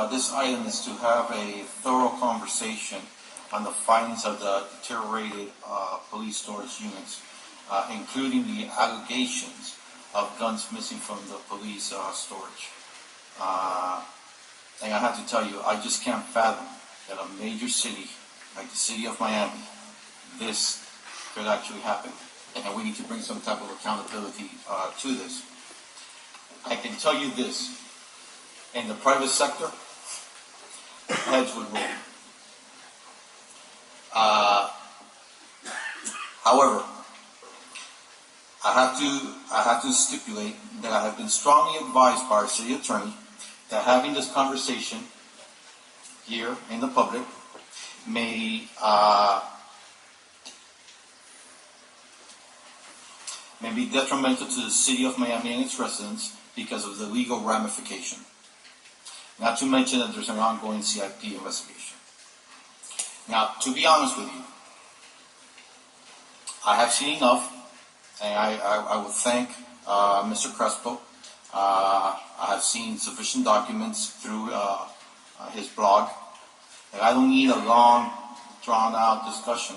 This item is to have a thorough conversation on the findings of the deteriorated police storage units, including the allegations of guns missing from the police storage. And I have to tell you, I just can't fathom that a major city like the city of Miami, this could actually happen. And we need to bring some type of accountability to this. I can tell you this, in the private sector, heads would roll. However, I have to stipulate that I have been strongly advised by our city attorney that having this conversation here in the public may be detrimental to the city of Miami and its residents because of the legal ramification. Not to mention that there's an ongoing CIP investigation. Now, to be honest with you, I have seen enough, and I would thank Mr. Crespo. I have seen sufficient documents through his blog, and I don't need a long, drawn-out discussion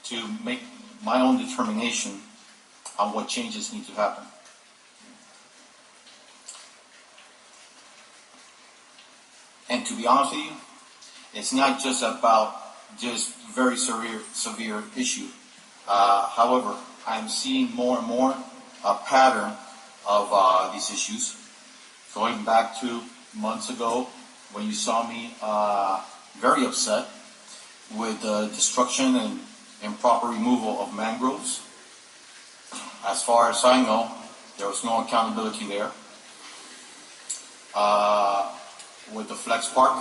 to make my own determination on what changes need to happen. And to be honest with you, it's not just about just very severe issue. However, I'm seeing more and more a pattern of these issues, going back to months ago when you saw me very upset with the destruction and improper removal of mangroves. As far as I know, there was no accountability there. With the Flex Park,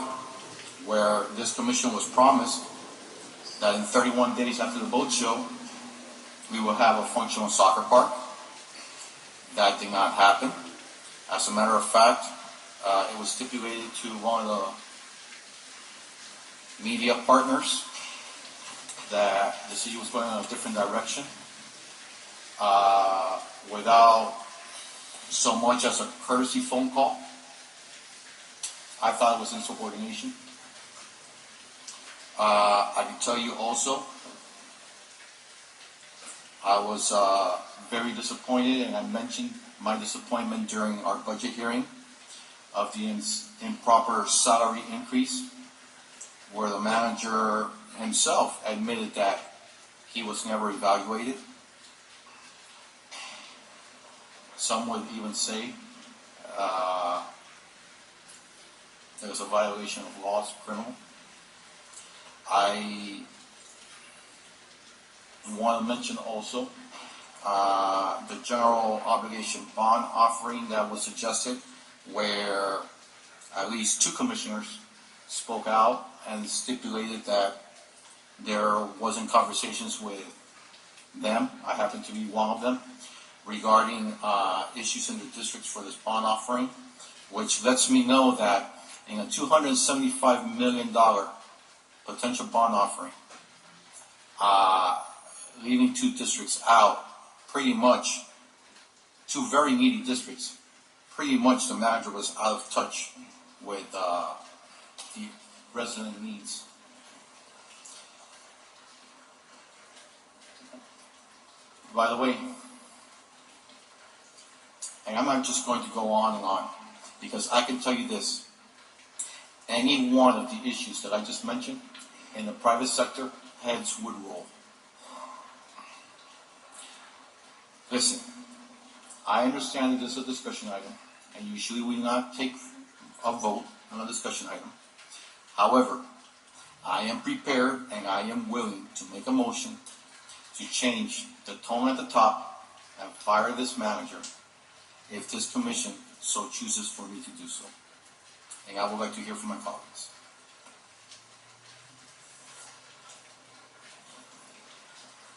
where this commission was promised that in 31 days after the boat show, we will have a functional soccer park. That did not happen. As a matter of fact, it was stipulated to one of the media partners that the city was going in a different direction without so much as a courtesy phone call. I thought it was insubordination. I can tell you also, I was very disappointed, and I mentioned my disappointment during our budget hearing of the improper salary increase, where the manager himself admitted that he was never evaluated. Some would even say there was a violation of laws, criminal. I want to mention also the general obligation bond offering that was suggested, where at least two commissioners spoke out and stipulated that there wasn't conversations with them. I happen to be one of them, regarding issues in the districts for this bond offering, which lets me know that in a $275 million potential bond offering, leaving two districts out, pretty much, two very needy districts, pretty much the manager was out of touch with the resident needs. By the way, and I'm not just going to go on and on, because I can tell you this, any one of the issues that I just mentioned in the private sector, heads would roll. Listen, I understand that this is a discussion item, and usually we not take a vote on a discussion item. However, I am prepared and I am willing to make a motion to change the tone at the top and fire this manager if this commission so chooses for me to do so. And I would like to hear from my colleagues.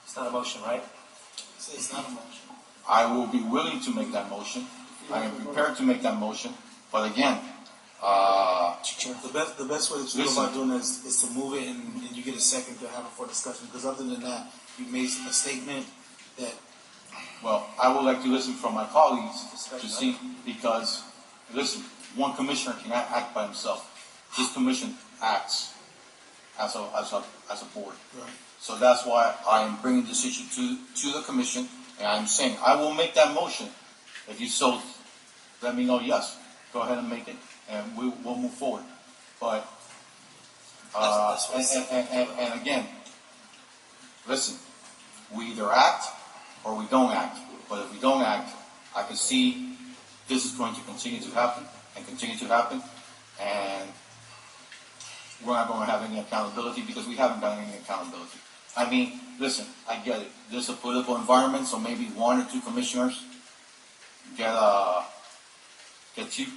It's not a motion, right? It's not a motion. I will be willing to make that motion. I am prepared to make that motion. But again, the best way to go about doing this is to move it and you get a second to have it for discussion. Because other than that, you made a statement that. Well, I would like to listen from my colleagues to see, because, listen, one commissioner cannot act by himself. This commission acts as a board. Right. So that's why I am bringing this issue to the commission, and I'm saying I will make that motion. If you so let me know, yes, go ahead and make it, and we'll move forward. But and again, listen, we either act or we don't act. But if we don't act, I can see this is going to continue to happen and continue to happen, and we're not going to have any accountability because we haven't done any accountability. I mean, listen, I get it. This is a political environment, so maybe one or two commissioners get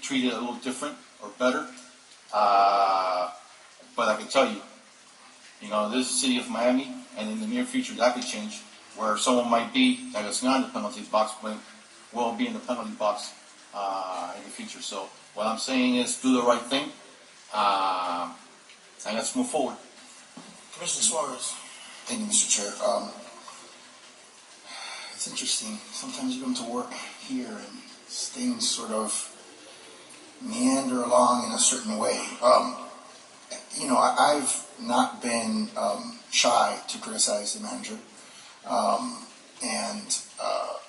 treated a little different or better. But I can tell you, this is the city of Miami, and in the near future that could change, where someone might be that is not in the penalty box, but will be in the penalty box in the future. So what I'm saying is do the right thing, and let's move forward. Commissioner Suarez. Thank you, Mr. Chair. It's interesting. Sometimes you come to work here and things sort of meander along in a certain way. I've not been shy to criticize the manager. And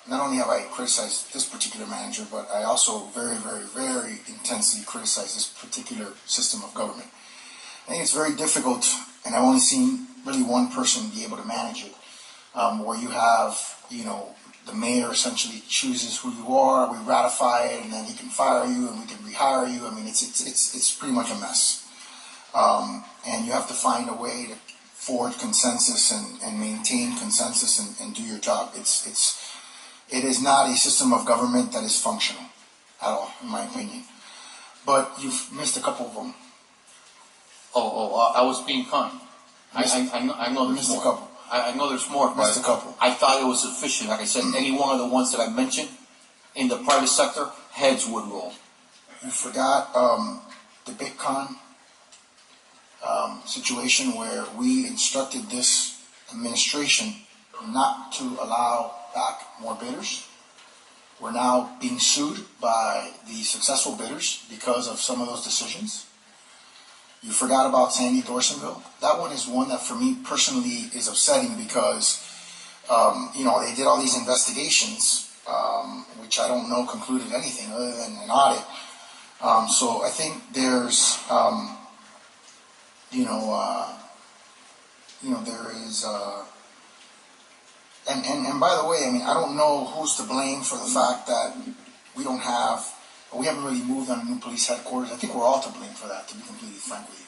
not only have I criticized this particular manager, but I also very, very, very intensely criticize this particular system of government. I think it's very difficult, and I've only seen really one person be able to manage it, where you have, the mayor essentially chooses who you are, we ratify it, and then he can fire you, and we can rehire you. I mean, it's pretty much a mess. And you have to find a way to forge consensus and maintain consensus and do your job. It is not a system of government that is functional at all, in my opinion. But you've missed a couple of them. I was being kind. I know there's Missed a more. couple. I know there's more, Missed but a couple. I thought it was sufficient. Like I said, any one of the ones that I mentioned in the private sector, heads would roll. You forgot the Bitcoin situation where we instructed this administration not to allow back more bidders. We're now being sued by the successful bidders because of some of those decisions. You forgot about Sandy Dorsonville. That one is one that for me personally is upsetting because, they did all these investigations, which I don't know concluded anything other than an audit. So I think there's, there is, and by the way, I mean, I don't know who's to blame for the fact that we haven't really moved on a new police headquarters. I think we're all to blame for that, to be completely frank with you.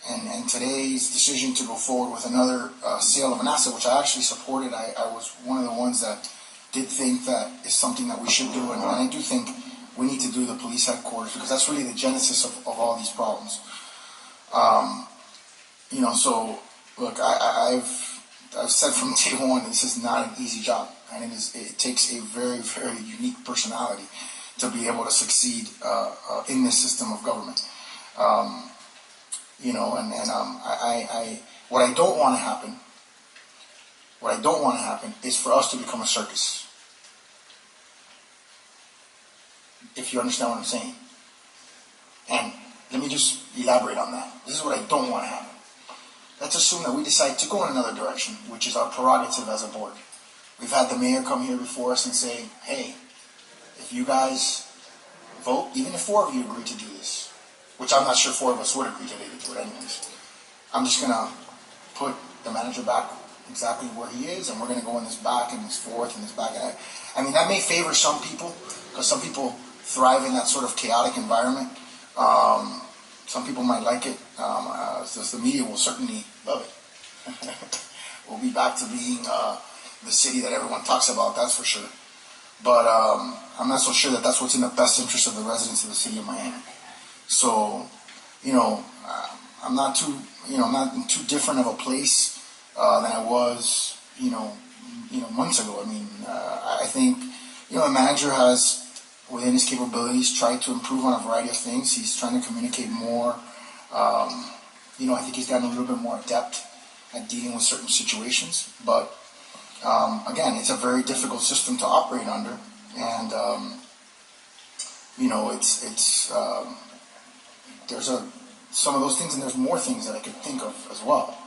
And today's decision to go forward with another sale of an asset, which I actually supported, I was one of the ones that did think that is something that we should do, and I do think we need to do the police headquarters because that's really the genesis of all these problems. So look, I've said from day one, this is not an easy job, and it takes a very, very unique personality to be able to succeed in this system of government. What I don't want to happen is for us to become a circus. If you understand what I'm saying. And let me just elaborate on that. This is what I don't want to happen. Let's assume that we decide to go in another direction, which is our prerogative as a board. We've had the mayor come here before us and say, hey, if you guys vote, even if 4 of you agree to do this, which I'm not sure 4 of us would agree to do it anyways, I'm just going to put the manager back exactly where he is, and we're going to go in this back and this forth and this back. I mean, that may favor some people, because some people thrive in that sort of chaotic environment. Some people might like it. The media will certainly love it. We'll be back to being the city that everyone talks about, that's for sure. But I'm not so sure that that's what's in the best interest of the residents of the city of Miami. So, I'm not in too different of a place than I was, months ago. I mean, I think, the manager has, within his capabilities, tried to improve on a variety of things. He's trying to communicate more. I think he's gotten a little bit more adept at dealing with certain situations. But again, it's a very difficult system to operate under, and there's some of those things, and there's more things that I could think of as well,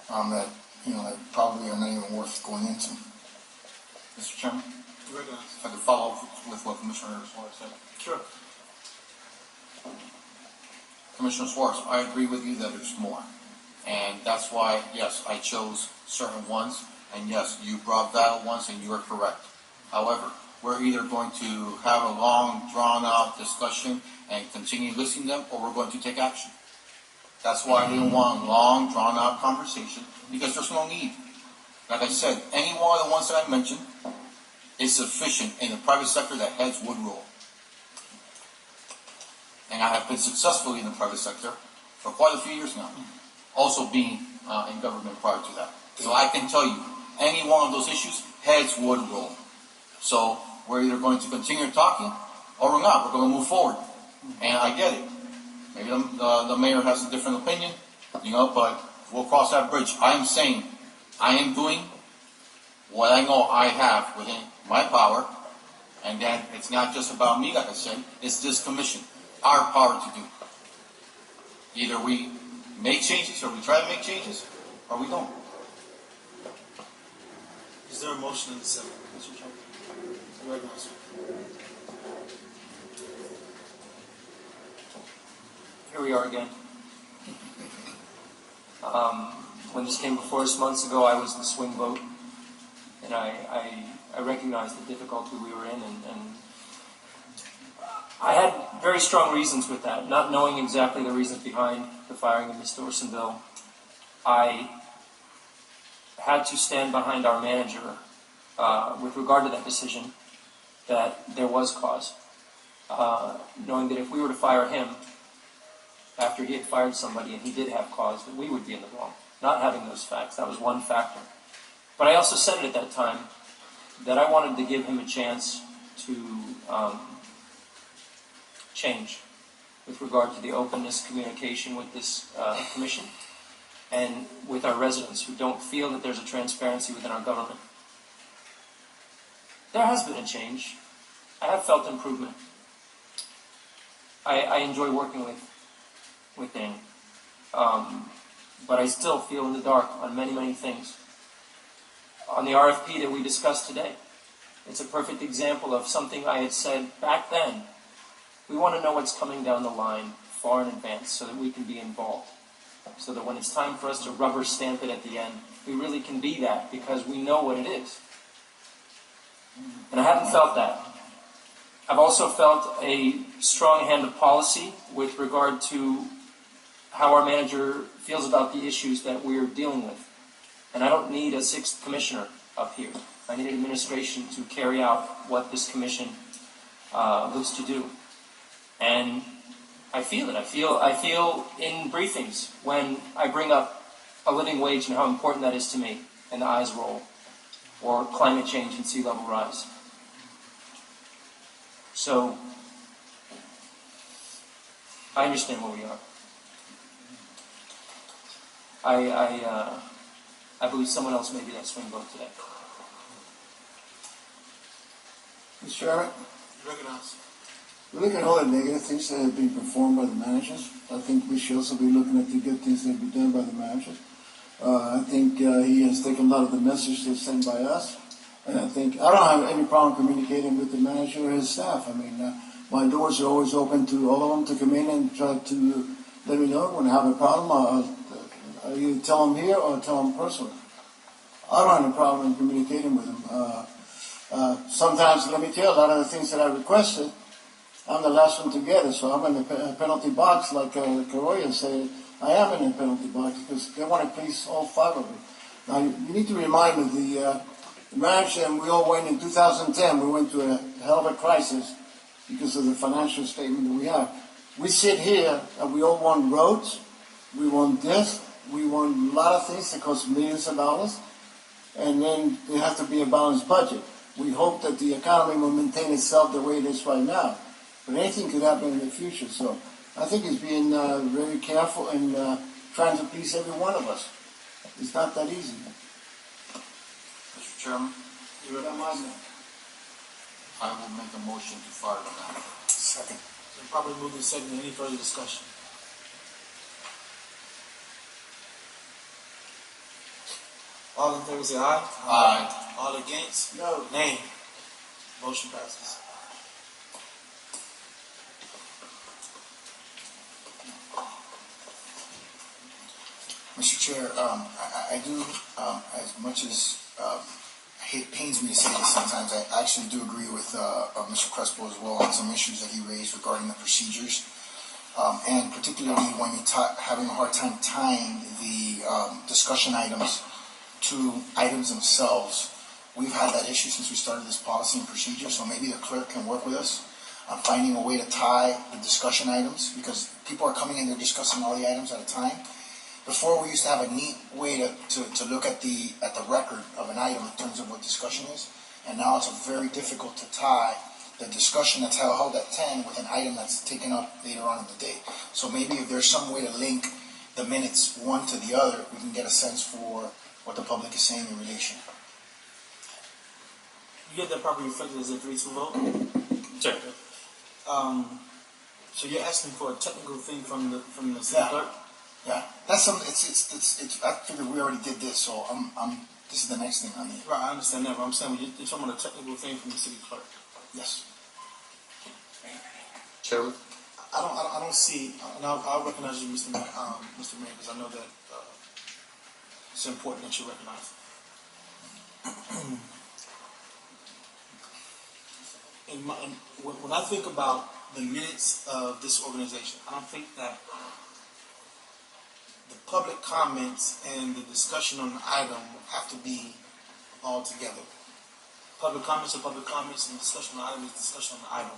that probably are not even worth going into. Mr. Chairman, Recognize. if I could follow up with what Commissioner Suarez said. Sure. Commissioner Suarez, I agree with you that there's more. And that's why, yes, I chose certain ones, and yes, you brought valid ones, and you are correct. However, we're either going to have a long, drawn-out discussion and continue listening to them, or we're going to take action. That's why I didn't want a long, drawn-out conversation, because there's no need. Like I said, any one of the ones that I mentioned is sufficient in the private sector that heads would rule. And I have been successfully in the private sector for quite a few years now, also being in government prior to that. So I can tell you, any one of those issues, heads would roll. So we're either going to continue talking or we're not. We're going to move forward. And I get it. Maybe the mayor has a different opinion, but we'll cross that bridge. I am saying I am doing what I know I have within my power, and then it's not just about me, like I said, it's this commission, our power to do. Either we make changes, or we try to make changes, or we don't. Is there a motion in the second, Mr. Chairman? Recognize. Here we are again. When this came before us months ago, I was the swing vote, and I recognized the difficulty we were in, and I had very strong reasons with that, not knowing exactly the reasons behind the firing of Mr. Orsenville. I had to stand behind our manager with regard to that decision, that there was cause, knowing that if we were to fire him after he had fired somebody and he did have cause, that we would be in the wrong, not having those facts. That was one factor. But I also said it at that time that I wanted to give him a chance to change with regard to the openness, communication with this commission, and with our residents who don't feel that there's a transparency within our government. There has been a change. I have felt improvement. I enjoy working with Danny. But I still feel in the dark on many, many things. On the RFP that we discussed today, it's a perfect example of something I had said back then. We want to know what's coming down the line far in advance so that we can be involved. So that when it's time for us to rubber stamp it at the end, we really can be that because we know what it is. And I haven't felt that. I've also felt a strong hand of policy with regard to how our manager feels about the issues that we're dealing with. And I don't need a sixth commissioner up here. I need an administration to carry out what this commission looks to do. And I feel it. I feel in briefings when I bring up a living wage and how important that is to me, and the eyes roll, or climate change and sea level rise. So I understand where we are. I believe someone else may be that swing vote today. Mr. Chairman, Recognize. we look at all the negative things that have been performed by the managers. I think we should also be looking at the good things that have been done by the managers. I think he has taken a lot of the message that's sent by us. And I think, I don't have any problem communicating with the manager or his staff. I mean, my doors are always open to all of them to come in and try to let me know when I have a problem. I either tell them here or tell them personally. I don't have any problem in communicating with them. Sometimes, let me tell you, a lot of the things that I requested, I'm the last one to get it, so I'm in the penalty box, like Carollo said. I am in the penalty box because they want to please all five of them. Now, you need to remind me, the manager, and we all went in 2010, we went through a hell of a crisis because of the financial statement that we have. We sit here and we all want roads, we want this, we want a lot of things that cost millions of dollars, and then there has to be a balanced budget. We hope that the economy will maintain itself the way it is right now, but anything could happen in the future. So I think it's being very careful and trying to please every one of us. It's not that easy. Mr. Chairman, You recognize. I will make a motion to fire the manager. Second. Then probably move in second. Any further discussion? All in favor say aye. Aye. All against? No. Nay. Motion passes. Mr. Chair, I do, as much as it pains me to say this sometimes, I actually do agree with Mr. Crespo as well on some issues that he raised regarding the procedures. And particularly when you're having a hard time tying the discussion items to items themselves. We've had that issue since we started this policy and procedure, so maybe the clerk can work with us on finding a way to tie the discussion items, because people are coming in, they're discussing all the items at a time. Before, we used to have a neat way to look at the record of an item in terms of what discussion is, and now it's very difficult to tie the discussion that's held at 10 with an item that's taken up later on in the day. So maybe if there's some way to link the minutes one to the other, we can get a sense for what the public is saying in relation. You get that properly reflected as a 3-2 vote? Sure. So you're asking for a technical thing from the city Yeah. clerk? Yeah, that's some. It's. I figured we already did this, so this is the next thing on the. Right, I understand that, but I'm saying you're talking about a technical thing from the city clerk. Yes. Chairman? I don't see, and I'll recognize you, Mr. Mayor, because I know that it's important that you recognize it. When I think about the minutes of this organization, I don't think that the public comments and the discussion on the item have to be all together. Public comments are public comments, and discussion on the item is discussion on the item.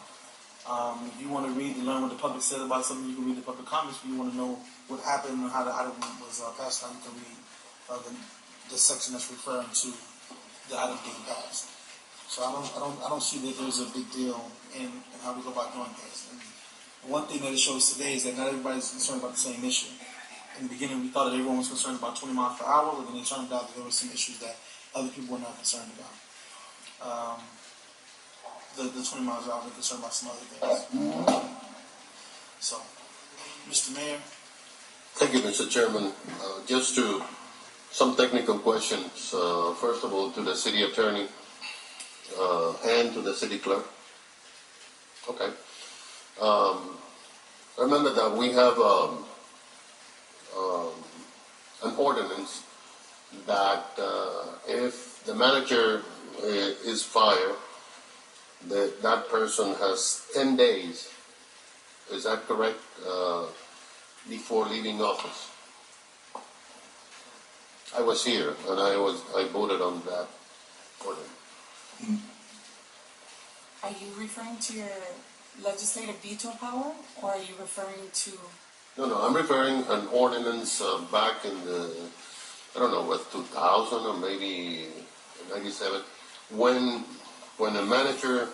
If you want to read and learn what the public said about something, you can read the public comments. If you want to know what happened and how the item was passed on, you can read the section that's referring to the item being passed. So I don't see that there's a big deal in how we go about doing things. And one thing that it shows today is that not everybody's concerned about the same issue. In the beginning, we thought that everyone was concerned about 20 miles per hour, but then it turned out that there were some issues that other people were not concerned about. The 20 miles per hour, they're concerned about some other things. So, Mr. Mayor. Thank you, Mr. Chairman. Just to some technical questions. First of all, to the city attorney and to the city clerk. Okay. Remember that we have an ordinance that if the manager is fired, that person has 10 days, is that correct, before leaving office? I was here and I voted on that ordinance. Are you referring to your legislative veto power, or are you referring to? No, I'm referring an ordinance back in the, I don't know, what, 2000 or maybe 97, when a manager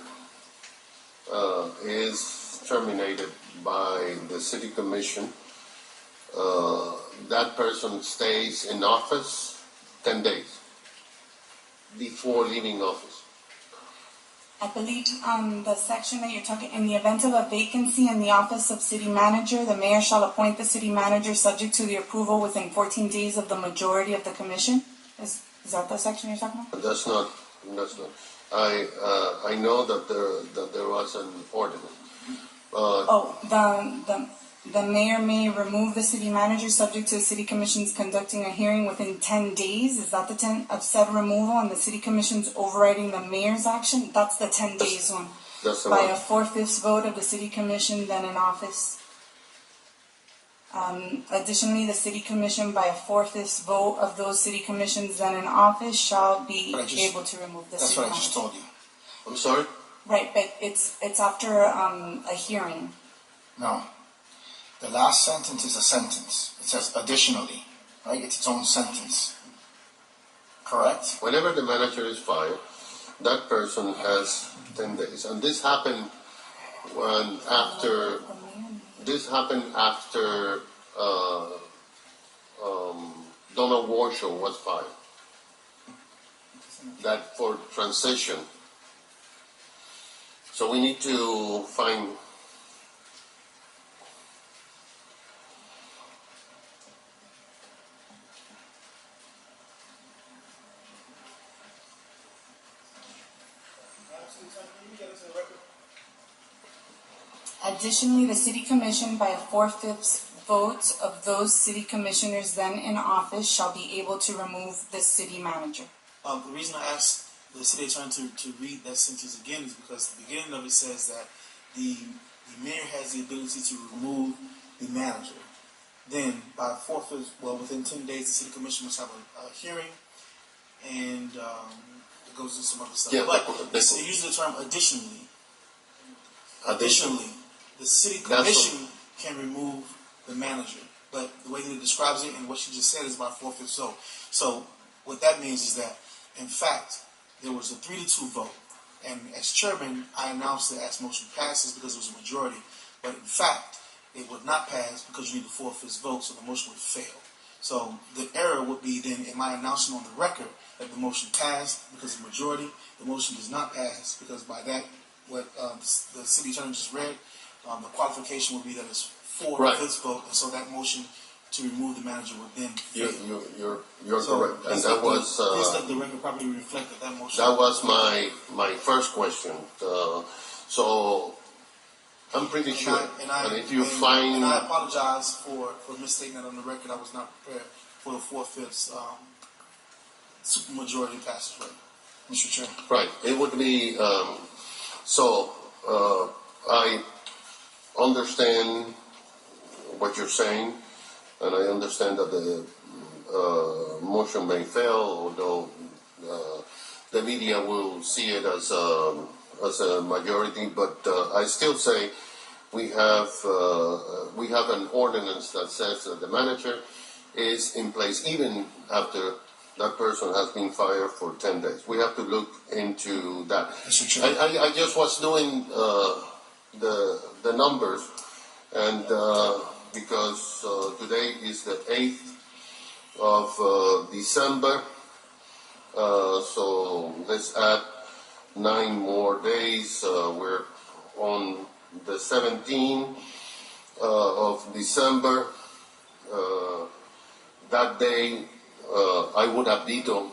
is terminated by the city commission, that person stays in office 10 days before leaving office. I believe the section that you're talking, in the event of a vacancy in the office of city manager, the mayor shall appoint the city manager subject to the approval within 14 days of the majority of the commission. Is that the section you're talking about? That's not. I know that there was an ordinance. The mayor may remove the city manager subject to the city commission's conducting a hearing within 10 days. Is that the 10 of said removal, and the city commission's overriding the mayor's action? That's the 10 days one. That's the By one. a 4/5 vote of the city commission then in office. Additionally, the city commission by a 4/5 vote of those city commissions then in office shall be able to remove the That's city what I manager. just told you. I'm sorry? Right, but it's after a hearing. No. The last sentence is a sentence. It says additionally, right? It's its own sentence. Correct? Whenever the manager is fired, that person has 10 days. And this happened after Donald Warshaw was fired. That for transition. So we need to find Additionally, the city commission, by a 4/5 vote of those city commissioners then in office, shall be able to remove the city manager. The reason I asked the city attorney to read that sentence again is because the beginning of it says that the mayor has the ability to remove the manager. Then, by 4/5, well, within 10 days, the city commission must have a hearing, and it goes into some other stuff. Yeah, but that's- it uses the term additionally. Additionally. The city commission can remove the manager, but the way that it describes it and what she just said is about 4/5 vote. So what that means is that, in fact, there was a 3-2 vote, and as chairman, I announced that as motion passes because it was a majority, but in fact, it would not pass because you need a 4/5 vote, so the motion would fail. So the error would be then in my announcement on the record that the motion passed because of the majority, the motion does not pass because by that, what the city attorney just read, the qualification would be that it's 4/5 vote, and so that motion to remove the manager would then fail. You're So correct, and please that let was please let the record properly reflect that motion. that was my first question. So I'm pretty sure, and if you find and I apologize for misstating that on the record. I was not prepared for the 4/5 supermajority passage rate, Mr. Chair. right, it would be so. I understand what you're saying, and I understand that the motion may fail, although the media will see it as a majority. But I still say we have an ordinance that says that the manager is in place even after that person has been fired for 10 days. We have to look into that. Mr. Chair. I just was doing the numbers, and because today is the 8th of December, so let's add 9 more days. We're on the 17th of December. That day, I would have vetoed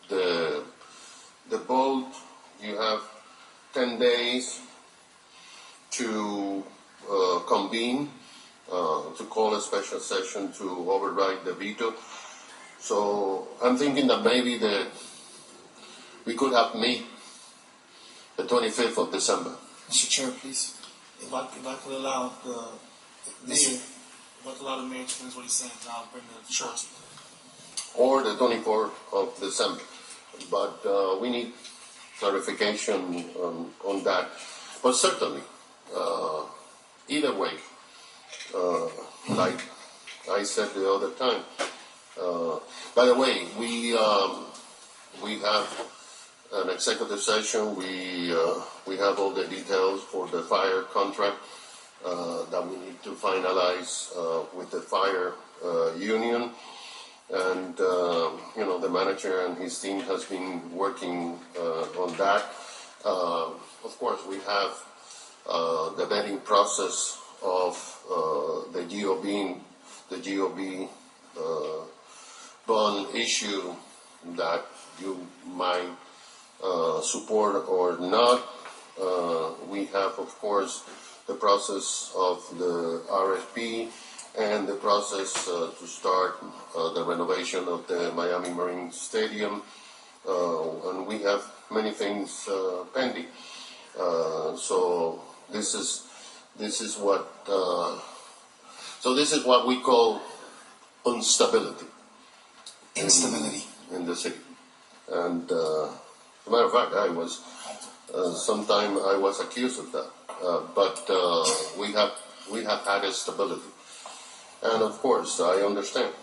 the vote. You have 10 days to convene, to call a special session to override the veto. So I'm thinking that maybe we could have met the 25th of December. Mr. Chair, please. If I could allow the mayor, to finish what he's saying, then I'll bring the short to you. Or the 24th of December. But we need clarification on that. But certainly, either way, like I said the other time, by the way, we have an executive session. We have all the details for the fire contract that we need to finalize with the fire union. And, the manager and his team has been working on that. Of course, we have the vetting process of the GOB bond issue that you might support or not. We have, of course, the process of the RFP and the process to start the renovation of the Miami Marine Stadium, and we have many things pending. So this is what we call instability. Instability. In the city, and as a matter of fact, I was sometime I was accused of that, but we have had stability. And of course, I understand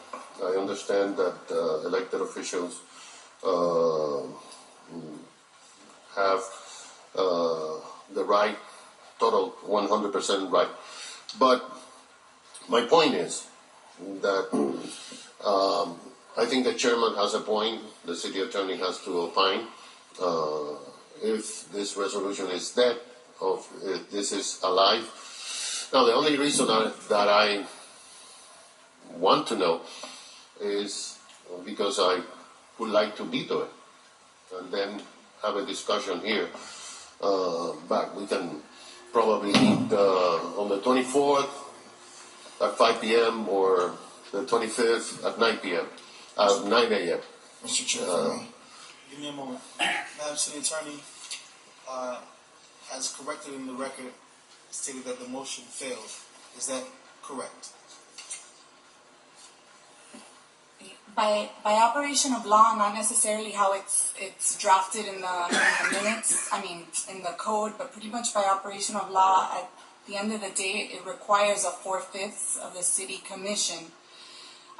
that elected officials have the right, total 100% right. But my point is that I think the chairman has a point. The city attorney has to opine. If this resolution is dead, or if this is alive. Now, the only reason that I want to know is because I would like to veto it and then have a discussion here. But we can probably meet on the 24th at 5 p.m. or the 25th at 9 p.m. 9 a.m. Mr. Chair, if I may. Give me a moment. Madam City Attorney, has corrected in the record, stated that the motion failed. Is that correct? By operation of law, not necessarily how it's drafted in the minutes, I mean, in the code, but pretty much by operation of law, at the end of the day, it requires a 4/5 of the city commission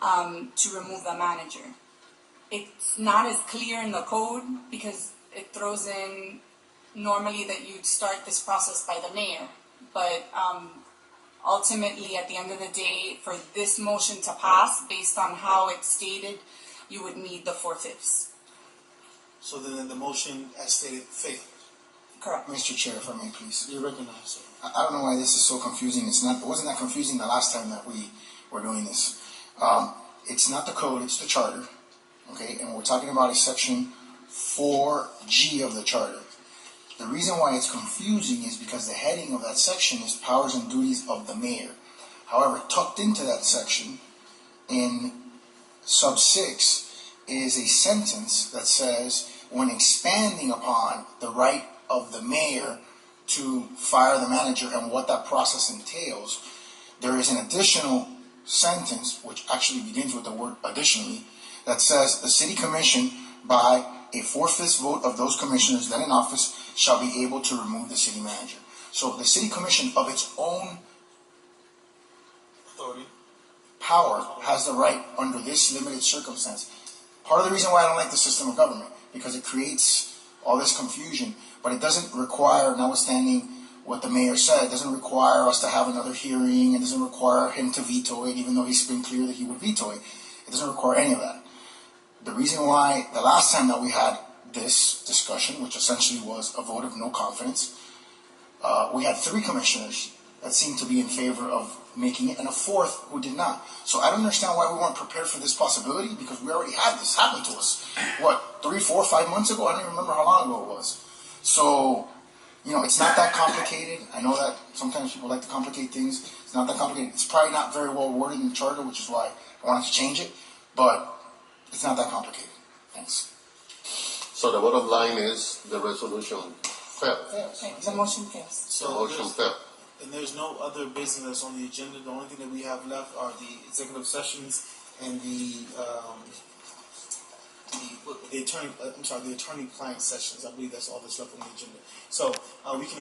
to remove the manager. It's not as clear in the code because it throws in normally that you'd start this process by the mayor, but ultimately, at the end of the day, for this motion to pass, based on how it's stated, you would need the 4/5. So then the motion, as stated, failed. Correct. Mr. Chair, if I may, please. You recognize, sir. I don't know why this is so confusing. It wasn't that confusing the last time that we were doing this. It's not the code, it's the charter. Okay, and we're talking about a section 4G of the charter. The reason why it's confusing is because the heading of that section is powers and duties of the mayor. However, tucked into that section in sub 6 is a sentence that says, when expanding upon the right of the mayor to fire the manager and what that process entails, there is an additional sentence, which actually begins with the word additionally, that says the city commission, by a 4/5 vote of those commissioners then in office, shall be able to remove the city manager. So the city commission, of its own Authority. power, has the right under this limited circumstance. Part of the reason why I don't like the system of government, because it creates all this confusion, but it doesn't require, notwithstanding what the mayor said, it doesn't require us to have another hearing, it doesn't require him to veto it, even though he's been clear that he would veto it. It doesn't require any of that. The reason why the last time that we had this discussion, which essentially was a vote of no confidence, we had 3 commissioners that seemed to be in favor of making it, and a 4th who did not. So I don't understand why we weren't prepared for this possibility, because we already had this happen to us. What, 3, 4, 5 months ago? I don't even remember how long ago it was. So, it's not that complicated. I know that sometimes people like to complicate things. It's not that complicated. It's probably not very well worded in the charter, which is why I wanted to change it, but it's not that complicated. Thanks. So the bottom line is the resolution failed. Okay, the motion fails. The motion failed. And there's no other business that's on the agenda. The only thing that we have left are the executive sessions and the attorney-client sessions. I believe that's all that's left on the agenda. So we can